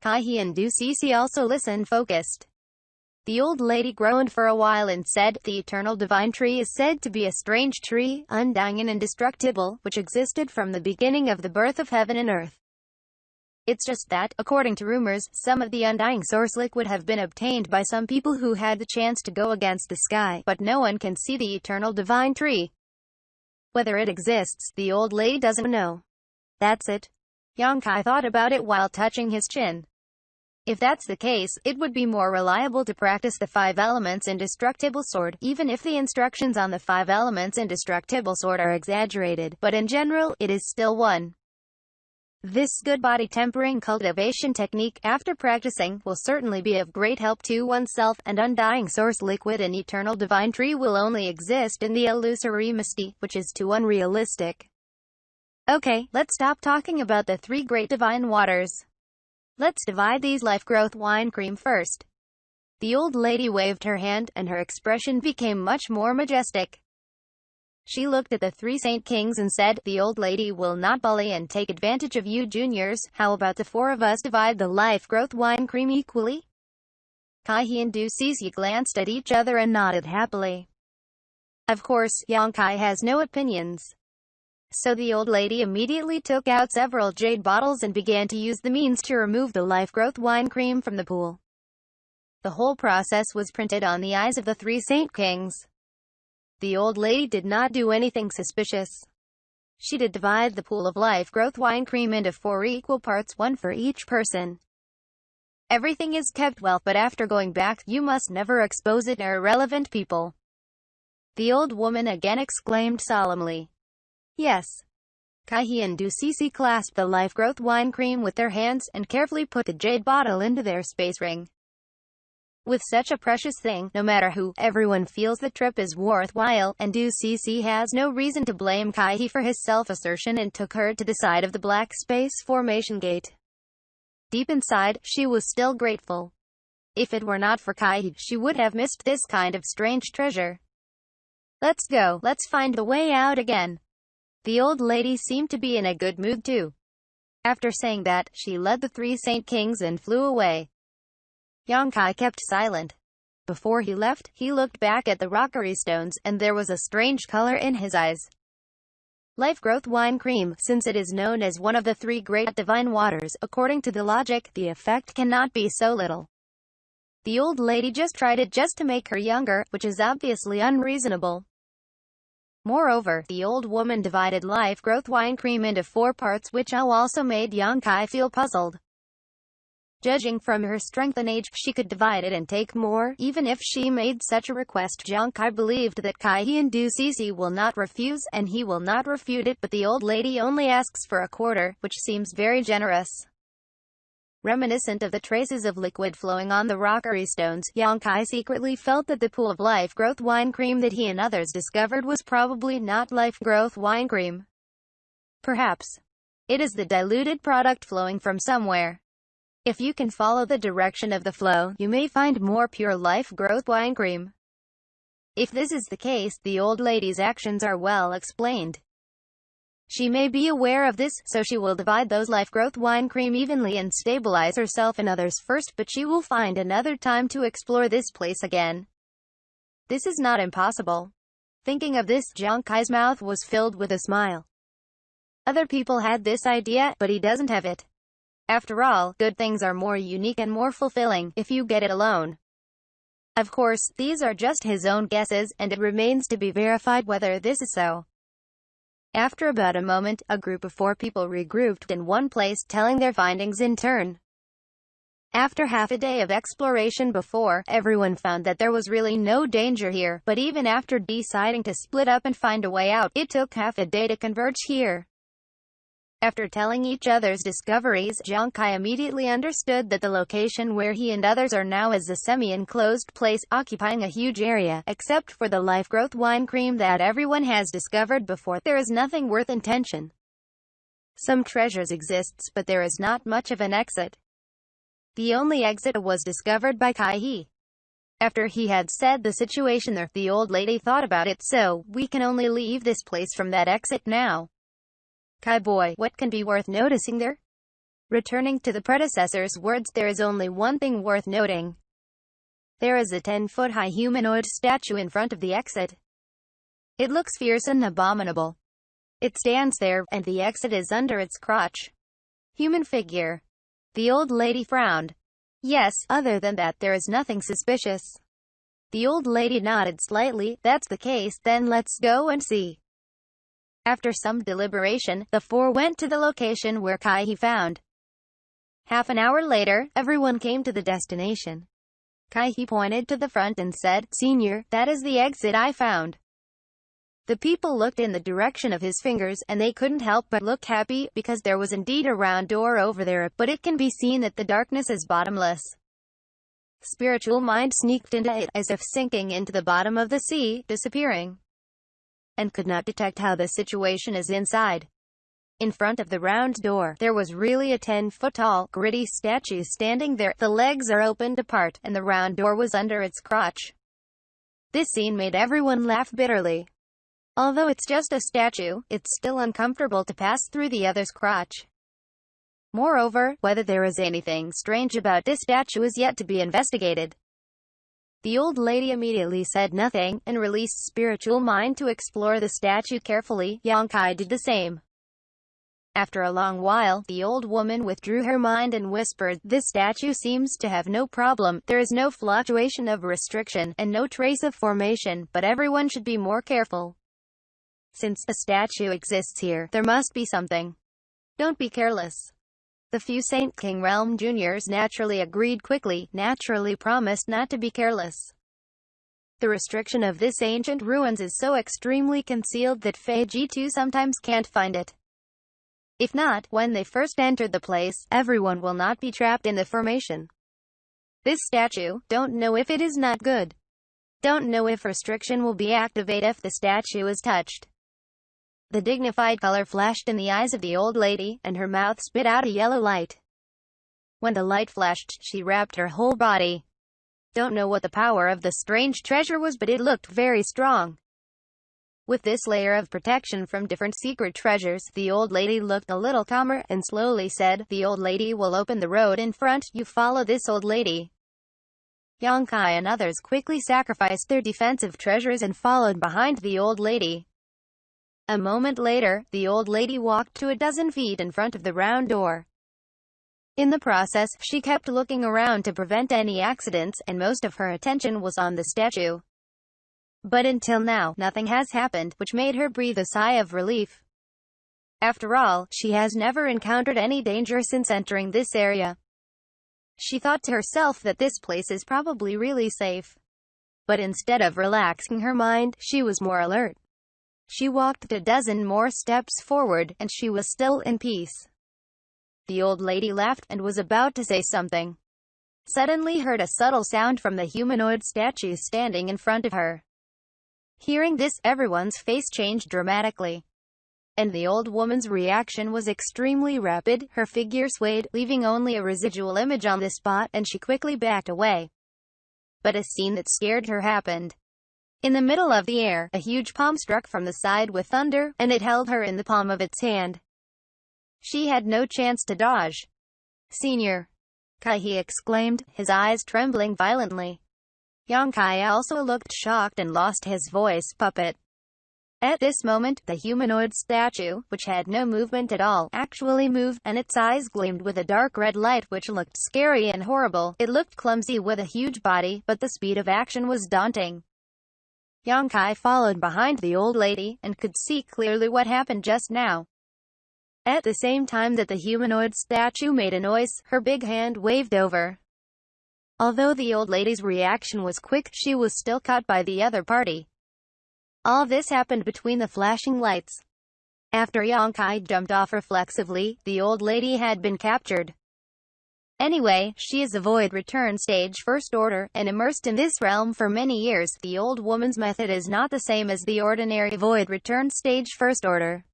Kai and Du Cece also listened focused. The old lady groaned for a while and said, "The eternal divine tree is said to be a strange tree, undying and indestructible, which existed from the beginning of the birth of heaven and earth. It's just that, according to rumors, some of the undying source liquid have been obtained by some people who had the chance to go against the sky, but no one can see the eternal divine tree. Whether it exists, the old lady doesn't know." "That's it." Xianxia thought about it while touching his chin. "If that's the case, it would be more reliable to practice the 5 elements indestructible sword, even if the instructions on the 5 elements indestructible sword are exaggerated, but in general, it is still one. This good body tempering cultivation technique, after practicing, will certainly be of great help to oneself, and undying source liquid and eternal divine tree will only exist in the illusory misty, which is too unrealistic. Okay, let's stop talking about the 3 great divine waters. Let's divide these life growth wine cream first." The old lady waved her hand, and her expression became much more majestic. She looked at the 3 Saint Kings and said, "The old lady will not bully and take advantage of you juniors. How about the 4 of us divide the life growth wine cream equally?" Kai and Du Cece glanced at each other and nodded happily. Of course, Xianxia has no opinions. So the old lady immediately took out several jade bottles and began to use the means to remove the life growth wine cream from the pool. The whole process was printed on the eyes of the 3 Saint Kings. The old lady did not do anything suspicious. She did divide the pool of life growth wine cream into 4 equal parts, 1 for each person. "Everything is kept well, but after going back, you must never expose it to irrelevant people," the old woman again exclaimed solemnly. "Yes." Kai and Du Cece clasped the life growth wine cream with their hands, and carefully put the jade bottle into their space ring. With such a precious thing, no matter who, everyone feels the trip is worthwhile, and Du Cece has no reason to blame Kai for his self-assertion and took her to the side of the black space formation gate. Deep inside, she was still grateful. If it were not for Kai, she would have missed this kind of strange treasure. "Let's go, let's find the way out again." The old lady seemed to be in a good mood too. After saying that, she led the 3 Saint Kings and flew away. Xianxia kept silent. Before he left, he looked back at the rockery stones, and there was a strange color in his eyes. Life growth wine cream, since it is known as one of the 3 great divine waters, according to the logic, the effect cannot be so little. The old lady just tried it just to make her younger, which is obviously unreasonable. Moreover, the old woman divided life growth wine cream into 4 parts, which also made Xianxia feel puzzled. Judging from her strength and age, she could divide it and take more, even if she made such a request. Xianxia believed that Kai and Du Cece will not refuse, and he will not refute it, but the old lady only asks for a quarter, which seems very generous. Reminiscent of the traces of liquid flowing on the rockery stones, Xianxia secretly felt that the pool of life growth wine cream that he and others discovered was probably not life growth wine cream. Perhaps it is the diluted product flowing from somewhere. If you can follow the direction of the flow, you may find more pure life growth wine cream. If this is the case, the old lady's actions are well explained. She may be aware of this, so she will divide those life growth wine cream evenly and stabilize herself and others first, but she will find another time to explore this place again. This is not impossible. Thinking of this, Xianxia's mouth was filled with a smile. Other people had this idea, but he doesn't have it. After all, good things are more unique and more fulfilling if you get it alone. Of course, these are just his own guesses, and it remains to be verified whether this is so. After about a moment, a group of 4 people regrouped in one place, telling their findings in turn. After half a day of exploration before, everyone found that there was really no danger here, but even after deciding to split up and find a way out, it took half a day to converge here. After telling each other's discoveries, Xianxia immediately understood that the location where he and others are now is a semi-enclosed place, occupying a huge area, except for the life growth wine cream that everyone has discovered before. There is nothing worth attention. Some treasures exists, but there is not much of an exit. The only exit was discovered by Kai. After he had said the situation there, the old lady thought about it. "So, we can only leave this place from that exit now. Kai boy, what can be worth noticing there?" Returning to the predecessor's words, there is only one thing worth noting. There is a 10-foot-high humanoid statue in front of the exit. It looks fierce and abominable. It stands there, and the exit is under its crotch. Human figure. The old lady frowned. Yes, other than that there is nothing suspicious. The old lady nodded slightly. That's the case, then let's go and see. After some deliberation, the four went to the location where Kai found. Half an hour later, everyone came to the destination. Kai pointed to the front and said, "Senior, that is the exit I found." The people looked in the direction of his fingers, and they couldn't help but look happy, because there was indeed a round door over there, but it can be seen that the darkness is bottomless. Spiritual mind sneaked into it, as if sinking into the bottom of the sea, disappearing, and could not detect how the situation is inside. In front of the round door, there was really a 10-foot-tall, gritty statue standing there. The legs are opened apart, and the round door was under its crotch. This scene made everyone laugh bitterly. Although it's just a statue, it's still uncomfortable to pass through the other's crotch. Moreover, whether there is anything strange about this statue is yet to be investigated. The old lady immediately said nothing, and released spiritual mind to explore the statue carefully. Xianxia did the same. After a long while, the old woman withdrew her mind and whispered, "This statue seems to have no problem. There is no fluctuation of restriction, and no trace of formation, but everyone should be more careful. Since a statue exists here, there must be something. Don't be careless." The few Saint King Realm juniors naturally agreed quickly, naturally promised not to be careless. The restriction of this ancient ruins is so extremely concealed that Fei G2 sometimes can't find it. If not, when they first entered the place, everyone will not be trapped in the formation. This statue, don't know if it is not good. Don't know if restriction will be activated if the statue is touched. The dignified color flashed in the eyes of the old lady, and her mouth spit out a yellow light. When the light flashed, she wrapped her whole body. Don't know what the power of the strange treasure was, but it looked very strong. With this layer of protection from different secret treasures, the old lady looked a little calmer, and slowly said, "The old lady will open the road in front, you follow this old lady." Xianxia and others quickly sacrificed their defensive treasures and followed behind the old lady. A moment later, the old lady walked to a dozen feet in front of the round door. In the process, she kept looking around to prevent any accidents, and most of her attention was on the statue. But until now, nothing has happened, which made her breathe a sigh of relief. After all, she has never encountered any danger since entering this area. She thought to herself that this place is probably really safe. But instead of relaxing her mind, she was more alert. She walked a dozen more steps forward, and she was still in peace. The old lady laughed, and was about to say something. Suddenly heard a subtle sound from the humanoid statue standing in front of her. Hearing this, everyone's face changed dramatically. And the old woman's reaction was extremely rapid. Her figure swayed, leaving only a residual image on the spot, and she quickly backed away. But a scene that scared her happened. In the middle of the air, a huge palm struck from the side with thunder, and it held her in the palm of its hand. She had no chance to dodge. "Senior!" Kai exclaimed, his eyes trembling violently. Xianxia also looked shocked and lost his voice. "Puppet!" At this moment, the humanoid statue, which had no movement at all, actually moved, and its eyes gleamed with a dark red light which looked scary and horrible. It looked clumsy with a huge body, but the speed of action was daunting. Xianxia followed behind the old lady, and could see clearly what happened just now. At the same time that the humanoid statue made a noise, her big hand waved over. Although the old lady's reaction was quick, she was still caught by the other party. All this happened between the flashing lights. After Xianxia jumped off reflexively, the old lady had been captured. Anyway, she is a Void Return Stage First Order, and immersed in this realm for many years. The old woman's method is not the same as the ordinary Void Return Stage First Order.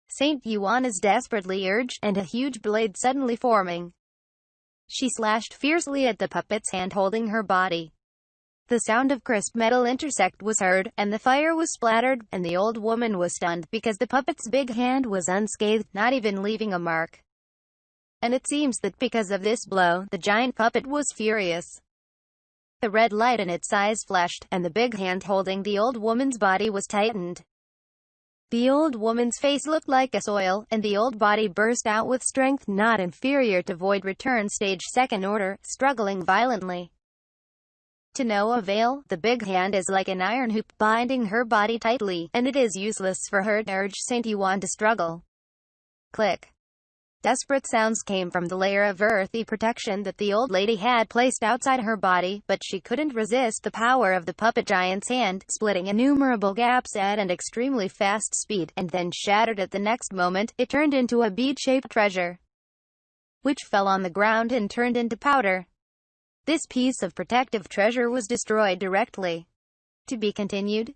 Saint Yuan is desperately urged, and a huge blade suddenly forming. She slashed fiercely at the puppet's hand holding her body. The sound of crisp metal intersect was heard, and the fire was splattered, and the old woman was stunned, because the puppet's big hand was unscathed, not even leaving a mark. And it seems that because of this blow, the giant puppet was furious. The red light in its eyes flashed, and the big hand holding the old woman's body was tightened. The old woman's face looked like a soil, and the old body burst out with strength not inferior to Void Return Stage Second Order, struggling violently. To no avail, the big hand is like an iron hoop, binding her body tightly, and it is useless for her to urge Saint Yuan to struggle. Click. Desperate sounds came from the layer of earthy protection that the old lady had placed outside her body, but she couldn't resist the power of the puppet giant's hand, splitting innumerable gaps at an extremely fast speed, and then shattered at the next moment. It turned into a bead-shaped treasure, which fell on the ground and turned into powder. This piece of protective treasure was destroyed directly. To be continued.